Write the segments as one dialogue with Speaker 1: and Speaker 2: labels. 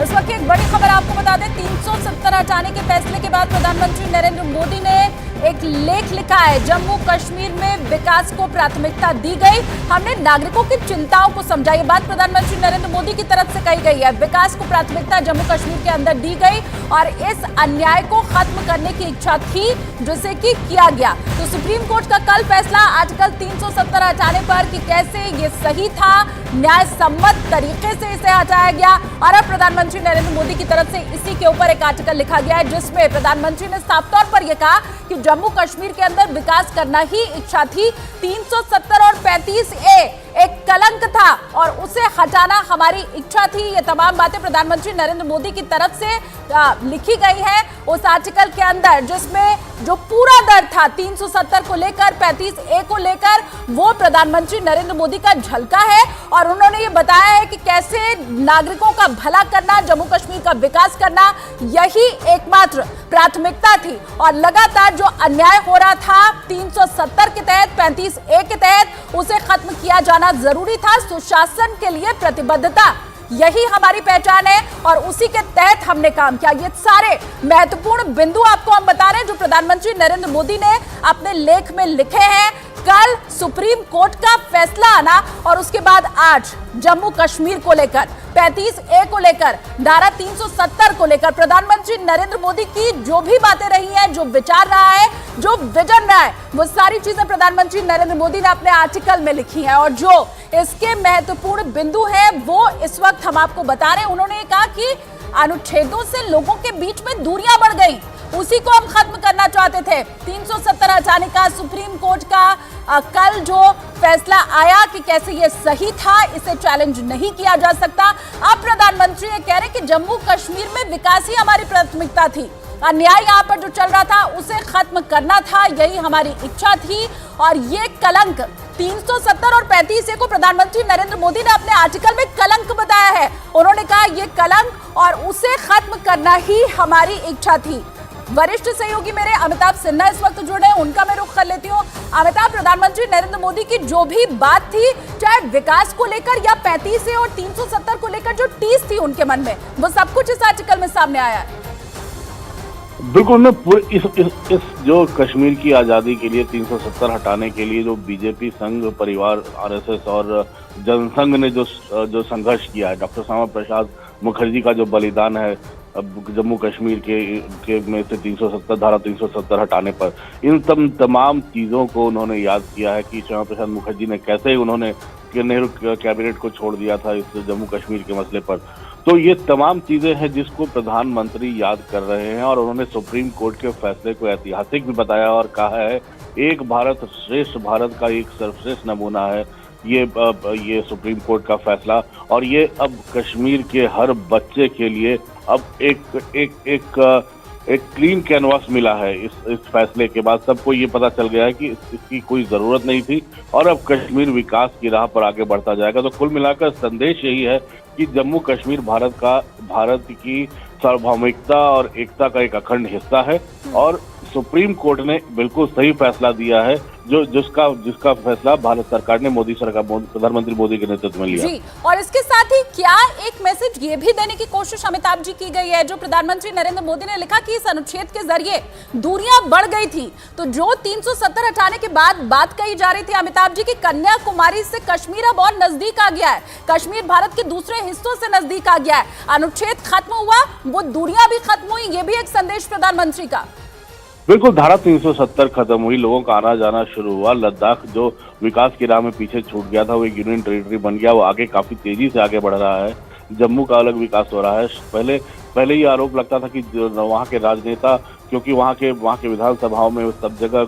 Speaker 1: इस वक्त एक बड़ी खबर आपको बता दें, 370 हटाने के फैसले के बाद प्रधानमंत्री नरेंद्र मोदी ने एक लेख लिखा है। जम्मू कश्मीर में विकास को प्राथमिकता दी गई। हमने नागरिकों की चिंताओं को समझा। ये बात प्रधानमंत्री नरेंद्र मोदी की तरफ से कही गई है। विकास को प्राथमिकता जम्मू कश्मीर के अंदर दी गई और इस अन्याय को खत्म करने की इच्छा थी, जिसे कि किया गया। तो सुप्रीम कोर्ट का कल फैसला आर्टिकल 370 हटाने पर कि कैसे ये सही था, न्याय सम्मत तरीके से इसे हटाया गया। और अब प्रधानमंत्री नरेंद्र मोदी की तरफ से इसी के ऊपर एक आर्टिकल लिखा गया है, जिसमें प्रधानमंत्री ने साफ तौर पर यह कहा कि जम्मू कश्मीर के अंदर विकास करना ही इच्छा थी। 370 और 35A एक कलंक था और उसे हटाना हमारी इच्छा थी। ये तमाम बातें प्रधानमंत्री नरेंद्र मोदी की तरफ से लिखी गई है उस आर्टिकल के अंदर, जिसमें जो पूरा दर्द था 370 को लेकर, 35A को लेकर, वो प्रधानमंत्री नरेंद्र मोदी का झलका है। और उन्होंने ये बताया है कि कैसे नागरिकों का भला करना, जम्मू कश्मीर का विकास करना, यही एकमात्र प्राथमिकता थी। और लगातार जो अन्याय हो रहा था 370 के तहत, 35A के तहत, उसे खत्म किया जाना जरूरी था। सुशासन के लिए प्रतिबद्धता, यही हमारी पहचान है और उसी के तहत हमने काम किया। ये सारे महत्वपूर्ण बिंदु आपको हम बता रहे हैं जो प्रधानमंत्री नरेंद्र मोदी ने अपने लेख में लिखे हैं। कल सुप्रीम कोर्ट का फैसला आना और उसके बाद आज जम्मू कश्मीर को लेकर, 35A को लेकर, धारा 370 को लेकर प्रधानमंत्री नरेंद्र मोदी की जो भी बातें रही हैं, जो विचार रहा है, जो विजन रहा है, वो सारी चीजें प्रधानमंत्री नरेंद्र मोदी ने अपने आर्टिकल में लिखी हैं। और जो इसके महत्वपूर्ण बिंदु हैं वो इस वक्त हम आपको बता रहे हैं। उन्होंने कहा कि अनुच्छेदों से लोगों के बीच में दूरियां बढ़ गई, उसी को हम खत्म करना चाहते थे। 370 हटाने का सुप्रीम कोर्ट का कल जो फैसला आया कि कैसे ये सही था, इसे चैलेंज नहीं किया जा सकता। अब प्रधानमंत्री ये कह रहे कि जम्मू कश्मीर में विकास ही हमारी प्राथमिकता थी। अन्याय यहाँ पर जो चल रहा था उसे खत्म करना था, यही हमारी इच्छा थी। और ये कलंक 370 और 35A को प्रधानमंत्री नरेंद्र मोदी ने अपने आर्टिकल में कलंक बताया है। उन्होंने कहा ये कलंक और उसे खत्म करना ही हमारी इच्छा थी। वरिष्ठ सहयोगी मेरे अमिताभ सिन्हा इस वक्त जुड़े हैं, उनका मैं रुख कर लेती हूँ। अमिताभ, प्रधानमंत्री नरेंद्र मोदी की जो भी बात थी, चाहे विकास को लेकर या 35A और 370 को लेकर जो टीस थी उनके मन में, वो सब कुछ इस आर्टिकल में सामने आया है।
Speaker 2: बिल्कुल ना, इस जो कश्मीर की आज़ादी के लिए 370 हटाने के लिए जो बीजेपी, संघ परिवार, RSS और जनसंघ ने जो संघर्ष किया है, डॉक्टर श्यामा प्रसाद मुखर्जी का जो बलिदान है जम्मू कश्मीर के में से 370 धारा 370 हटाने पर, इन तमाम चीज़ों को उन्होंने याद किया है कि श्यामा प्रसाद मुखर्जी ने कैसे उन्होंने नेहरू कैबिनेट को छोड़ दिया था इस जम्मू कश्मीर के मसले पर। तो ये तमाम चीजें हैं जिसको प्रधानमंत्री याद कर रहे हैं और उन्होंने सुप्रीम कोर्ट के फैसले को ऐतिहासिक भी बताया और कहा है एक भारत श्रेष्ठ भारत का एक सर्वश्रेष्ठ नमूना है ये सुप्रीम कोर्ट का फैसला। और ये अब कश्मीर के हर बच्चे के लिए अब एक क्लीन कैनवास मिला है। इस फैसले के बाद सबको ये पता चल गया है कि इसकी कोई जरूरत नहीं थी और अब कश्मीर विकास की राह पर आगे बढ़ता जाएगा। तो कुल मिलाकर संदेश यही है कि जम्मू कश्मीर भारत की सार्वभौमिकता और एकता का एक अखंड हिस्सा है और सुप्रीम कोर्ट ने बिल्कुल सही फैसला दिया है जिसका फैसला भारत सरकार ने प्रधानमंत्री मोदी के नेतृत्व में लिया।
Speaker 1: जी, और इसके साथ ही क्या एक मैसेज ये भी देने की कोशिश अमिताभ जी की गई है, जो प्रधानमंत्री नरेंद्र मोदी ने लिखा कि इस अनुच्छेद के जरिए दूरियां बढ़ गई थी। तो जो 370 हटाने के बाद बात कही जा रही थी अमिताभ जी की, कन्याकुमारी से कश्मीर अब और नजदीक आ गया है, कश्मीर भारत के दूसरे हिस्सों से नजदीक आ गया है, अनुच्छेद खत्म हुआ, वो दूरियां भी खत्म हुई। ये भी एक संदेश प्रधानमंत्री का।
Speaker 2: बिल्कुल, धारा 370 खत्म हुई, लोगों का आना जाना शुरू हुआ। लद्दाख जो विकास की राह में पीछे छूट गया था वो एक यूनियन टेरिटरी बन गया, वो आगे काफी तेजी से आगे बढ़ रहा है। जम्मू का अलग विकास हो रहा है। पहले ये आरोप लगता था कि वहाँ के राजनेता, क्योंकि वहाँ के विधानसभाओं में सब जगह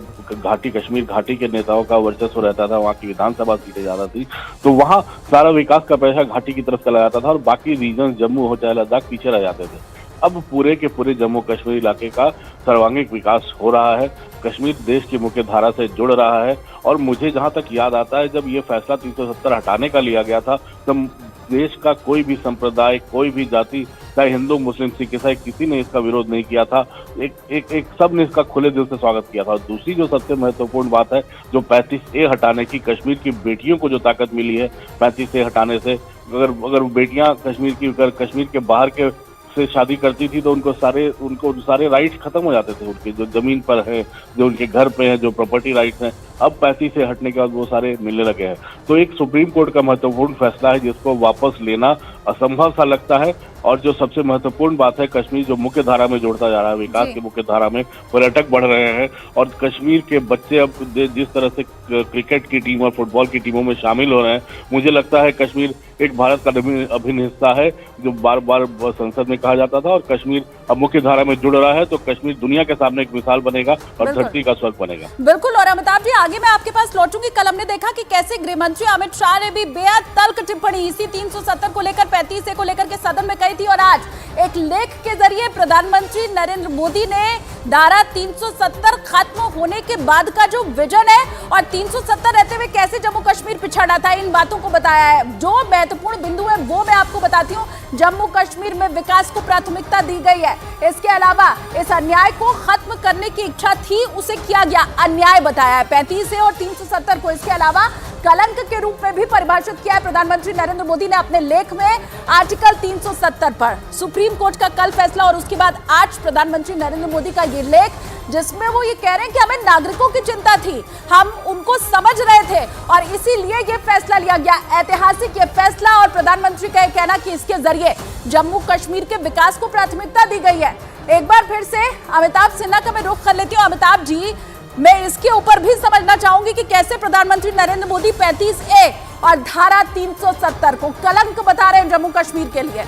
Speaker 2: कश्मीर घाटी के नेताओं का वर्चस्व रहता था, वहाँ की विधानसभा सीटें ज्यादा थी, तो वहाँ सारा विकास का पैसा घाटी की तरफ चला जाता था और बाकी रीजन जम्मू हो चाहे लद्दाख पीछे रह जाते थे। अब पूरे के पूरे जम्मू कश्मीर इलाके का सर्वांगीण विकास हो रहा है। कश्मीर देश की मुख्य धारा से जुड़ रहा है और मुझे जहां तक याद आता है, जब ये फैसला 370 हटाने का लिया गया था तब देश का कोई भी संप्रदाय, कोई भी जाति, चाहे हिंदू, मुस्लिम, सिख, ईसाई, किसी ने इसका विरोध नहीं किया था। एक सब ने इसका खुले दिल से स्वागत किया था। दूसरी जो सबसे महत्वपूर्ण बात है, जो 35A हटाने की, कश्मीर की बेटियों को जो ताकत मिली है 35A हटाने से, अगर बेटियां कश्मीर के बाहर के से शादी करती थी तो उनको सारे राइट्स खत्म हो जाते थे, उनके जो जमीन पर है, जो उनके घर पे है, जो प्रॉपर्टी राइट्स हैं, अब 35 से हटने के बाद वो सारे मिलने लगे हैं। तो एक सुप्रीम कोर्ट का महत्वपूर्ण फैसला है जिसको वापस लेना असंभव सा लगता है। और जो सबसे महत्वपूर्ण बात है, कश्मीर जो मुख्य धारा में जोड़ता जा रहा है, विकास की मुख्य धारा में पर्यटक बढ़ रहे हैं और कश्मीर के बच्चे अब जिस तरह से क्रिकेट की टीम और फुटबॉल की टीमों में शामिल हो रहे हैं, मुझे लगता है कश्मीर एक भारत का अभिन्न हिस्सा है, जो बार बार संसद में कहा जाता था, और कश्मीर अब मुख्य धारा में जुड़ रहा है तो कश्मीर दुनिया के सामने एक मिसाल बनेगा और धरती का स्वर्ग बनेगा।
Speaker 1: बिल्कुल। और अमिताभ जी, आगे मैं आपके पास लौटूंगी। कल हमने देखा कि कैसे गृह मंत्री अमित शाह ने भी बेहद तल्ख टिप्पणी इसी 370 को लेकर, 35 को लेकर के सदन में कही थी, और आज एक लेख के जरिए प्रधानमंत्री नरेंद्र मोदी ने धारा 370 खत्म होने के बाद का जो विजन है और 370 रहते हुए कैसे जम्मू कश्मीर पिछड़ा था, इन बातों को बताया है। जो महत्वपूर्ण बिंदु है वो मैं आपको बताती हूँ। जम्मू कश्मीर में विकास को प्राथमिकता दी गई है। इसके अलावा इस अन्याय को खत्म करने की इच्छा थी, उसे किया गया अन्याय बताया है 35 और 370 को। इसके अलावा कलंक के रूप में भी परिभाषित किया है प्रधानमंत्री नरेंद्र मोदी ने अपने लेख में आर्टिकल 370 पर। सुप्रीम कोर्ट का कल फैसला और उसके बाद आज प्रधानमंत्री नरेंद्र मोदी का ये लेख, जिसमें वो ये कह रहे हैं कि हमें नागरिकों की चिंता थी, हम उनको समझ रहे थे और इसीलिए ये फैसला लिया गया। ऐतिहासिक ये फैसला और प्रधानमंत्री का ये कहना कि इसके जरिए जम्मू कश्मीर के विकास को प्राथमिकता दी गई है। एक बार फिर से अमिताभ सिन्हा का मैं रुख कर लेती हूँ। अमिताभ जी, मैं इसके ऊपर भी समझना चाहूंगी कि कैसे प्रधानमंत्री नरेंद्र मोदी 35A और धारा 370 को कलंक बता रहे हैं जम्मू कश्मीर के लिए।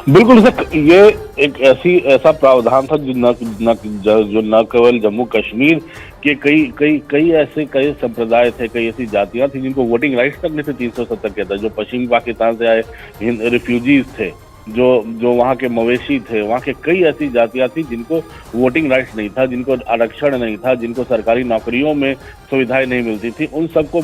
Speaker 2: बिल्कुल सर, ये एक ऐसा प्रावधान था जो न केवल जम्मू कश्मीर के कई ऐसे संप्रदाय थे, कई ऐसी जातियां थी जिनको वोटिंग राइट्स तक नहीं थे 370 के अंदर। जो पश्चिमी पाकिस्तान से आए रिफ्यूजीज थे, जो वहाँ के मवेशी थे, वहाँ के कई ऐसी जातियां थी जिनको वोटिंग राइट्स नहीं था, जिनको आरक्षण नहीं था, जिनको सरकारी नौकरियों में सुविधाएं नहीं मिलती थी, उन सबको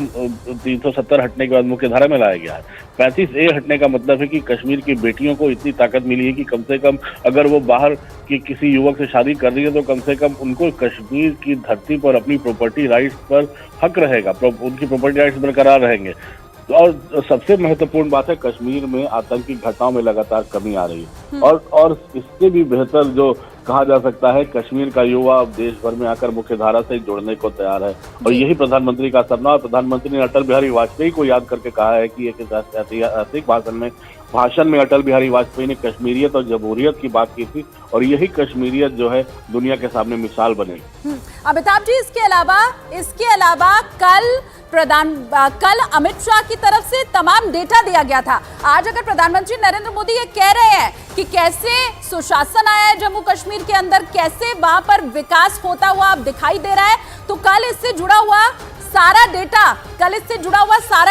Speaker 2: 370 हटने के बाद मुख्य धारा में लाया गया है। 35A हटने का मतलब है कि कश्मीर की बेटियों को इतनी ताकत मिली है कि कम से कम अगर वो बाहर की किसी युवक से शादी कर रही है तो कम से कम उनको कश्मीर की धरती पर अपनी प्रॉपर्टी राइट्स पर हक रहेगा, उनकी प्रॉपर्टी राइट्स बरकरार रहेंगे। और सबसे महत्वपूर्ण बात है, कश्मीर में आतंकी घटनाओं में लगातार कमी आ रही है और इससे भी बेहतर जो कहा जा सकता है, कश्मीर का युवा देश भर में आकर मुख्य धारा से जुड़ने को तैयार है और यही प्रधानमंत्री का सपना। और प्रधानमंत्री ने अटल बिहारी वाजपेयी को याद करके कहा है कि एक ऐतिहासिक भाषण में अटल बिहारी वाजपेयी ने कश्मीरियत और जमहूरियत की बात की थी और यही कश्मीरियत जो है दुनिया के सामने मिसाल बनेगी।
Speaker 1: अमिताभ जी, इसके अलावा कल अमित शाह की तरफ से तमाम डेटा दिया गया था। आज अगर प्रधानमंत्री नरेंद्र मोदी ये कह रहे हैं कि कैसे सुशासन आया है जम्मू कश्मीर के अंदर, कैसे वहां पर विकास होता हुआ अब दिखाई दे रहा है, तो कल इससे जुड़ा हुआ सारा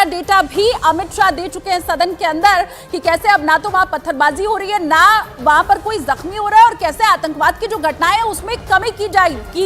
Speaker 1: डेटा भी अमित शाह दे चुके हैं सदन के अंदर कि कैसे अब ना तो वहां पत्थरबाजी हो रही है, ना वहां पर कोई जख्मी हो रहा है और कैसे आतंकवाद की जो घटनाएं हैं उसमें कमी की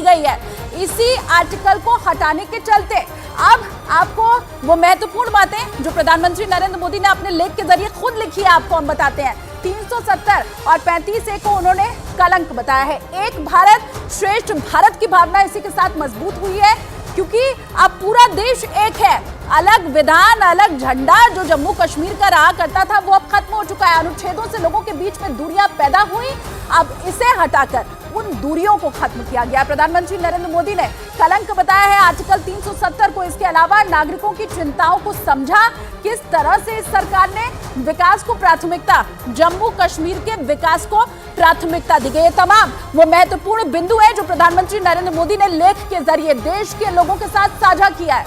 Speaker 1: गई है इसी आर्टिकल को हटाने के चलते। अब आपको वो महत्वपूर्ण बातें जो प्रधानमंत्री नरेंद्र मोदी ने अपने लेख के जरिए खुद लिखी है, आपको हम बताते हैं। 370 और 35A को उन्होंने कलंक बताया है। एक भारत श्रेष्ठ भारत की भावना इसी के साथ मजबूत हुई है क्योंकि अब पूरा देश एक है। अलग विधान, अलग झंडा जो जम्मू कश्मीर का रहा करता था वो अब खत्म हो चुका है। अनुच्छेदों से लोगों के बीच में दूरियां पैदा हुई, अब इसे हटाकर उन दूरियों को खत्म किया गया। प्रधानमंत्री नरेंद्र मोदी ने कलंक बताया है आर्टिकल 370 को। इसके अलावा नागरिकों की चिंताओं को समझा, किस तरह से इस सरकार ने विकास को प्राथमिकता, जम्मू कश्मीर के विकास को प्राथमिकता दी गई। ये तमाम वो महत्वपूर्ण बिंदु है जो प्रधानमंत्री नरेंद्र मोदी ने लेख के जरिए देश के लोगों के साथ साझा किया है।